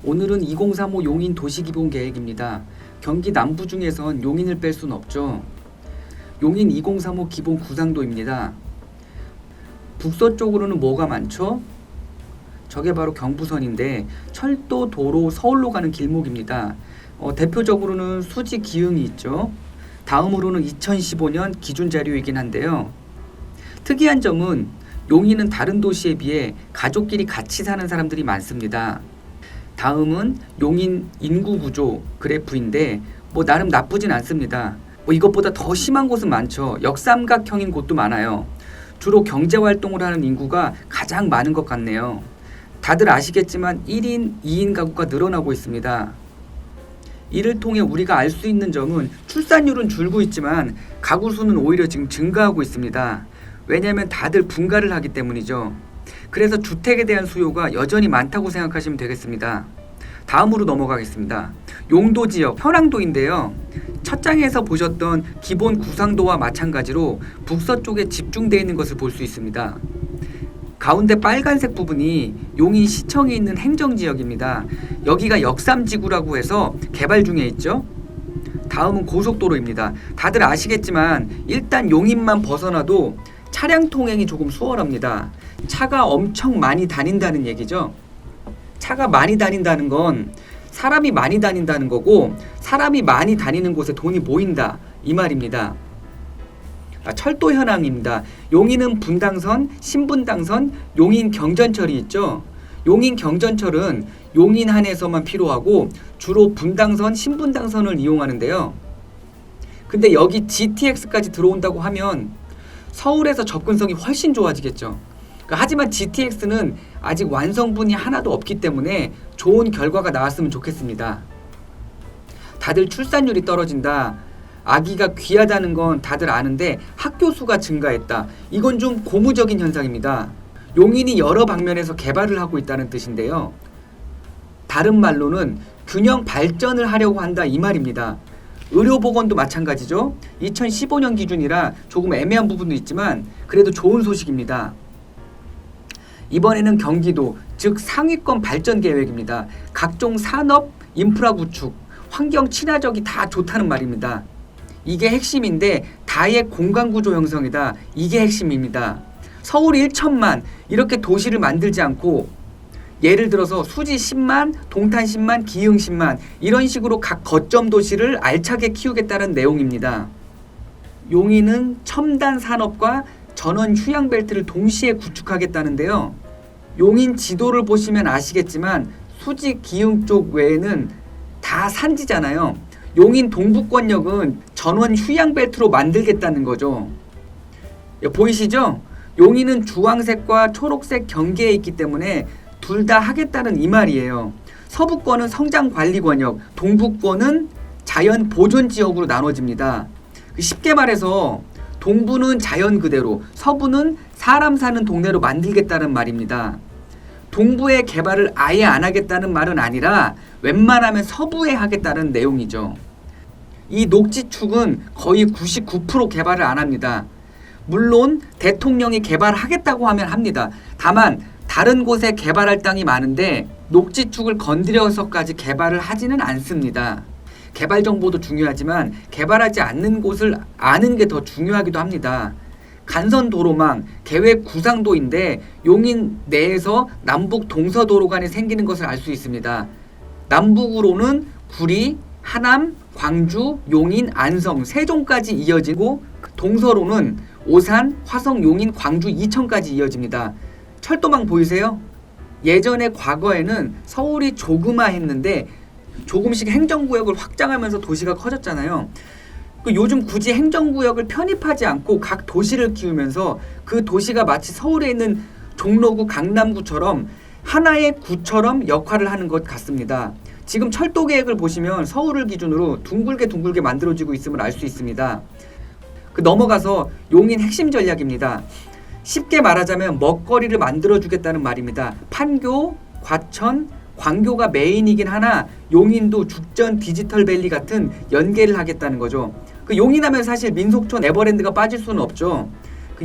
오늘은 2035 용인 도시기본계획입니다. 경기 남부 중에선 용인을 뺄 수는 없죠. 용인 2035 기본 구상도입니다. 북서쪽으로는 뭐가 많죠? 저게 바로 경부선인데 철도, 도로, 서울로 가는 길목입니다. 대표적으로는 수지 기흥이 있죠. 다음으로는 2015년 기준 자료이긴 한데요. 특이한 점은 용인은 다른 도시에 비해 가족끼리 같이 사는 사람들이 많습니다. 다음은 용인 인구 구조 그래프인데 나름 나쁘진 않습니다. 이것보다 더 심한 곳은 많죠. 역삼각형인 곳도 많아요. 주로 경제활동을 하는 인구가 가장 많은 것 같네요. 다들 아시겠지만 1인, 2인 가구가 늘어나고 있습니다. 이를 통해 우리가 알 수 있는 점은 출산율은 줄고 있지만 가구 수는 오히려 지금 증가하고 있습니다. 왜냐하면 다들 분가를 하기 때문이죠. 그래서 주택에 대한 수요가 여전히 많다고 생각하시면 되겠습니다. 다음으로 넘어가겠습니다. 용도 지역, 현황도인데요. 첫 장에서 보셨던 기본 구상도와 마찬가지로 북서쪽에 집중되어 있는 것을 볼 수 있습니다. 가운데 빨간색 부분이 용인 시청에 있는 행정지역입니다. 여기가 역삼지구라고 해서 개발 중에 있죠. 다음은 고속도로입니다. 다들 아시겠지만 일단 용인만 벗어나도 차량 통행이 조금 수월합니다. 차가 엄청 많이 다닌다는 얘기죠. 차가 많이 다닌다는 건 사람이 많이 다닌다는 거고, 사람이 많이 다니는 곳에 돈이 모인다 이 말입니다. 철도 현황입니다. 용인은 분당선, 신분당선, 용인 경전철이 있죠. 용인 경전철은 용인 한에서만 필요하고 주로 분당선, 신분당선을 이용하는데요. 근데 여기 GTX까지 들어온다고 하면 서울에서 접근성이 훨씬 좋아지겠죠. 하지만 GTX는 아직 완성분이 하나도 없기 때문에 좋은 결과가 나왔으면 좋겠습니다. 다들 출산율이 떨어진다, 아기가 귀하다는 건 다들 아는데 학교 수가 증가했다, 이건 좀 고무적인 현상입니다. 용인이 여러 방면에서 개발을 하고 있다는 뜻인데요. 다른 말로는 균형 발전을 하려고 한다 이 말입니다. 의료보건도 마찬가지죠. 2015년 기준이라 조금 애매한 부분도 있지만 그래도 좋은 소식입니다. 이번에는 경기도, 즉 상위권 발전 계획입니다. 각종 산업, 인프라 구축, 환경 친화적이 다 좋다는 말입니다. 이게 핵심인데 다의 공간구조 형성이다. 이게 핵심입니다. 서울이 1천만 이렇게 도시를 만들지 않고 예를 들어서 수지 10만, 동탄 10만, 기흥 10만 이런 식으로 각 거점 도시를 알차게 키우겠다는 내용입니다. 용인은 첨단 산업과 전원 휴양벨트를 동시에 구축하겠다는데요. 용인 지도를 보시면 아시겠지만 수지 기흥 쪽 외에는 다 산지잖아요. 용인 동부권역은 전원 휴양벨트로 만들겠다는 거죠. 보이시죠? 용인은 주황색과 초록색 경계에 있기 때문에 둘 다 하겠다는 이 말이에요. 서부권은 성장관리권역, 동부권은 자연보존지역으로 나눠집니다. 쉽게 말해서 동부는 자연 그대로, 서부는 사람 사는 동네로 만들겠다는 말입니다. 동부의 개발을 아예 안 하겠다는 말은 아니라 웬만하면 서부에 하겠다는 내용이죠. 이 녹지축은 거의 99% 개발을 안 합니다. 물론 대통령이 개발하겠다고 하면 합니다. 다만 다른 곳에 개발할 땅이 많은데 녹지축을 건드려서까지 개발을 하지는 않습니다. 개발 정보도 중요하지만 개발하지 않는 곳을 아는 게 더 중요하기도 합니다. 간선 도로망, 계획 구상도인데 용인 내에서 남북 동서도로 간에 생기는 것을 알 수 있습니다. 남북으로는 구리, 하남, 광주, 용인, 안성, 세종까지 이어지고 동서로는 오산, 화성, 용인, 광주, 이천까지 이어집니다. 철도망 보이세요? 예전에 과거에는 서울이 조그마했는데 조금씩 행정구역을 확장하면서 도시가 커졌잖아요. 요즘 굳이 행정구역을 편입하지 않고 각 도시를 키우면서 그 도시가 마치 서울에 있는 종로구, 강남구처럼 하나의 구처럼 역할을 하는 것 같습니다. 지금 철도 계획을 보시면 서울을 기준으로 둥글게 만들어지고 있음을 알 수 있습니다. 넘어가서 용인 핵심 전략입니다. 쉽게 말하자면 먹거리를 만들어주겠다는 말입니다. 판교, 과천, 광교가 메인이긴 하나 용인도 죽전 디지털밸리 같은 연계를 하겠다는 거죠. 용인하면 사실 민속촌 에버랜드가 빠질 수는 없죠.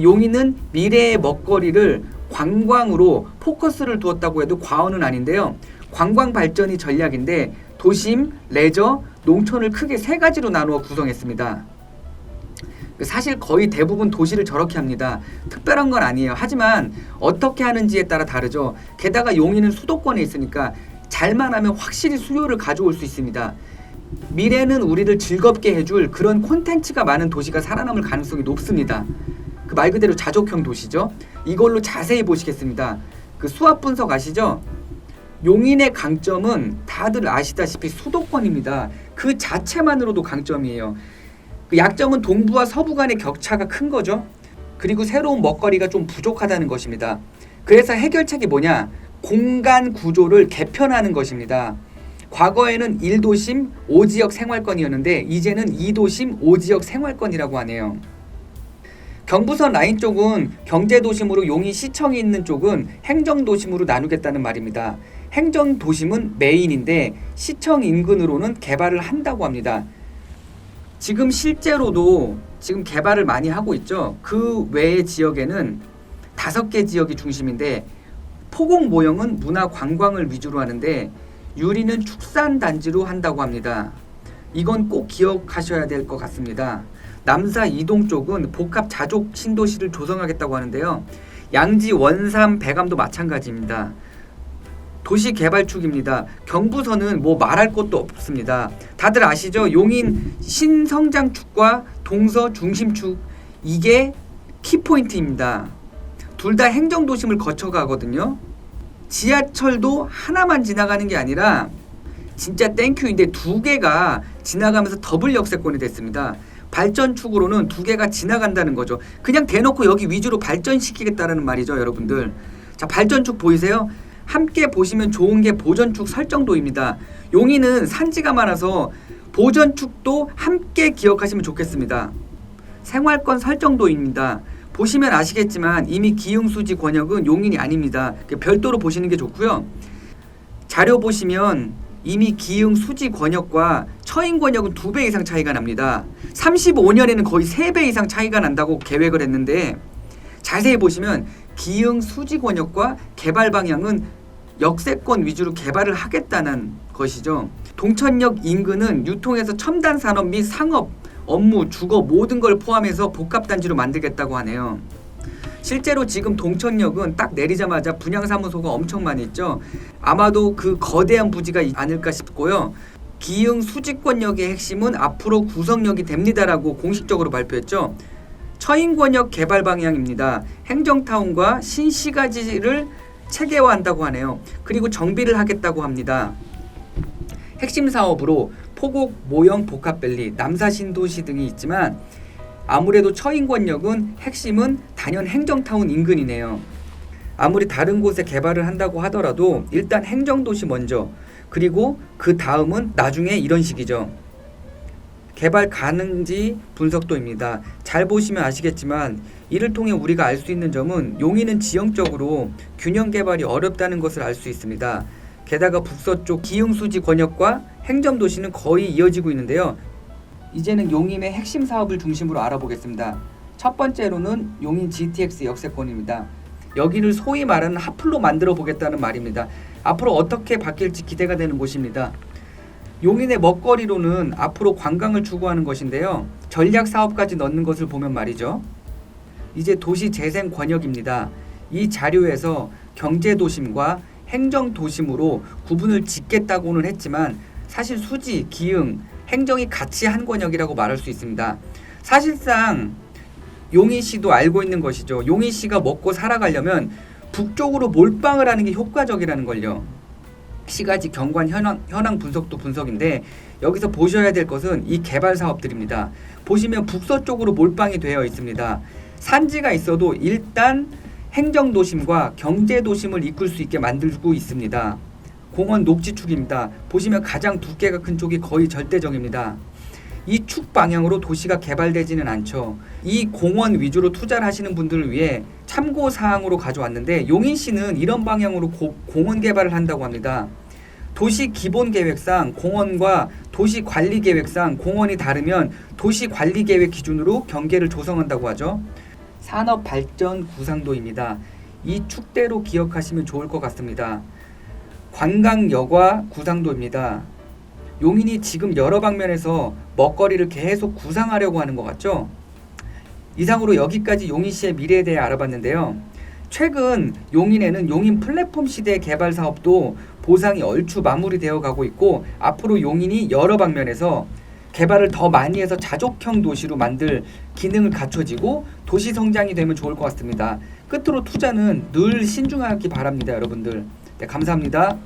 용인은 미래의 먹거리를 관광으로 포커스를 두었다고 해도 과언은 아닌데요. 관광 발전이 전략인데 도심, 레저, 농촌을 크게 세 가지로 나누어 구성했습니다. 사실 거의 대부분 도시를 저렇게 합니다. 특별한 건 아니에요. 하지만 어떻게 하는지에 따라 다르죠. 게다가 용인은 수도권에 있으니까 잘만 하면 확실히 수요를 가져올 수 있습니다. 미래는 우리를 즐겁게 해줄 그런 콘텐츠가 많은 도시가 살아남을 가능성이 높습니다. 그 말 그대로 자족형 도시죠. 이걸로 자세히 보시겠습니다. 그 수압 분석 아시죠? 용인의 강점은 다들 아시다시피 수도권입니다. 그 자체만으로도 강점이에요. 그 약점은 동부와 서부 간의 격차가 큰 거죠. 그리고 새로운 먹거리가 좀 부족하다는 것입니다. 그래서 해결책이 뭐냐? 공간 구조를 개편하는 것입니다. 과거에는 1도심 5지역 생활권이었는데 이제는 2도심 5지역 생활권이라고 하네요. 경부선 라인 쪽은 경제도심으로 용인 시청이 있는 쪽은 행정도심으로 나누겠다는 말입니다. 행정도심은 메인인데 시청 인근으로는 개발을 한다고 합니다. 지금 실제로도 지금 개발을 많이 하고 있죠. 그 외의 지역에는 5개 지역이 중심인데 포공 모형은 문화 관광을 위주로 하는데 유리는 축산 단지로 한다고 합니다. 이건 꼭 기억하셔야 될 것 같습니다. 남사 이동 쪽은 복합 자족 신도시를 조성하겠다고 하는데요. 양지 원삼 배감도 마찬가지입니다. 도시 개발축입니다. 경부선은 뭐 말할 것도 없습니다. 다들 아시죠? 용인 신성장축과 동서 중심축, 이게 키포인트입니다. 둘 다 행정도심을 거쳐가거든요. 지하철도 하나만 지나가는 게 아니라 진짜 땡큐인데 2개가 지나가면서 더블 역세권이 됐습니다. 발전축으로는 2개가 지나간다는 거죠. 그냥 대놓고 여기 위주로 발전시키겠다는 말이죠, 여러분들. 자, 발전축 보이세요? 함께 보시면 좋은 게 보전축 설정도입니다. 용인은 산지가 많아서 보전축도 함께 기억하시면 좋겠습니다. 생활권 설정도입니다. 보시면 아시겠지만 이미 기흥수지 권역은 용인이 아닙니다. 별도로 보시는 게 좋고요. 자료 보시면 이미 기흥 수지 권역과 처인 권역은 2배 이상 차이가 납니다. 35년에는 거의 3배 이상 차이가 난다고 계획을 했는데 자세히 보시면 기흥 수지 권역과 개발 방향은 역세권 위주로 개발을 하겠다는 것이죠. 동천역 인근은 유통에서 첨단 산업 및 상업, 업무, 주거 모든 걸 포함해서 복합단지로 만들겠다고 하네요. 실제로 지금 동천역은 딱 내리자마자 분양사무소가 엄청 많이 있죠. 아마도 그 거대한 부지가 아닐까 싶고요. 기흥 수지권역의 핵심은 앞으로 구성역이 됩니다라고 공식적으로 발표했죠. 처인권역 개발 방향입니다. 행정타운과 신시가지를 체계화한다고 하네요. 그리고 정비를 하겠다고 합니다. 핵심 사업으로 포곡, 모형, 복합밸리, 남사신도시 등이 있지만 아무래도 처인권역은 핵심은 단연 행정타운 인근이네요. 아무리 다른 곳에 개발을 한다고 하더라도 일단 행정도시 먼저, 그리고 그 다음은 나중에 이런 식이죠. 개발 가능지 분석도입니다. 잘 보시면 아시겠지만 이를 통해 우리가 알 수 있는 점은 용인은 지형적으로 균형 개발이 어렵다는 것을 알 수 있습니다. 게다가 북서쪽 기흥수지 권역과 행정도시는 거의 이어지고 있는데요. 이제는 용인의 핵심 사업을 중심으로 알아보겠습니다. 첫 번째로는 용인 GTX 역세권입니다. 여기를 소위 말하는 핫플로 만들어 보겠다는 말입니다. 앞으로 어떻게 바뀔지 기대가 되는 곳입니다. 용인의 먹거리로는 앞으로 관광을 추구하는 것인데요. 전략 사업까지 넣는 것을 보면 말이죠. 이제 도시 재생 권역입니다. 이 자료에서 경제도심과 행정도심으로 구분을 짓겠다고는 했지만 사실 수지, 기흥, 행정이 같이 한 권역이라고 말할 수 있습니다. 사실상 용인시도 알고 있는 것이죠. 용인시가 먹고 살아가려면 북쪽으로 몰빵을 하는 게 효과적이라는 걸요. 시가지 경관 현황 분석도 분석인데 여기서 보셔야 될 것은 이 개발 사업들입니다. 보시면 북서쪽으로 몰빵이 되어 있습니다. 산지가 있어도 일단 행정도심과 경제도심을 이끌 수 있게 만들고 있습니다. 공원 녹지축입니다. 보시면 가장 두께가 큰 쪽이 거의 절대적입니다. 이 축 방향으로 도시가 개발되지는 않죠. 이 공원 위주로 투자를 하시는 분들을 위해 참고사항으로 가져왔는데 용인시는 이런 방향으로 공원 개발을 한다고 합니다. 도시 기본계획상 공원과 도시관리계획상 공원이 다르면 도시관리계획 기준으로 경계를 조성한다고 하죠. 산업발전 구상도입니다. 이 축대로 기억하시면 좋을 것 같습니다. 관광 여과 구상도입니다. 용인이 지금 여러 방면에서 먹거리를 계속 구상하려고 하는 것 같죠? 이상으로 여기까지 용인시의 미래에 대해 알아봤는데요. 최근 용인에는 용인 플랫폼 시대 개발 사업도 보상이 얼추 마무리되어 가고 있고, 앞으로 용인이 여러 방면에서 개발을 더 많이 해서 자족형 도시로 만들 기능을 갖춰지고 도시 성장이 되면 좋을 것 같습니다. 끝으로 투자는 늘 신중하기 바랍니다, 여러분들. 네, 감사합니다.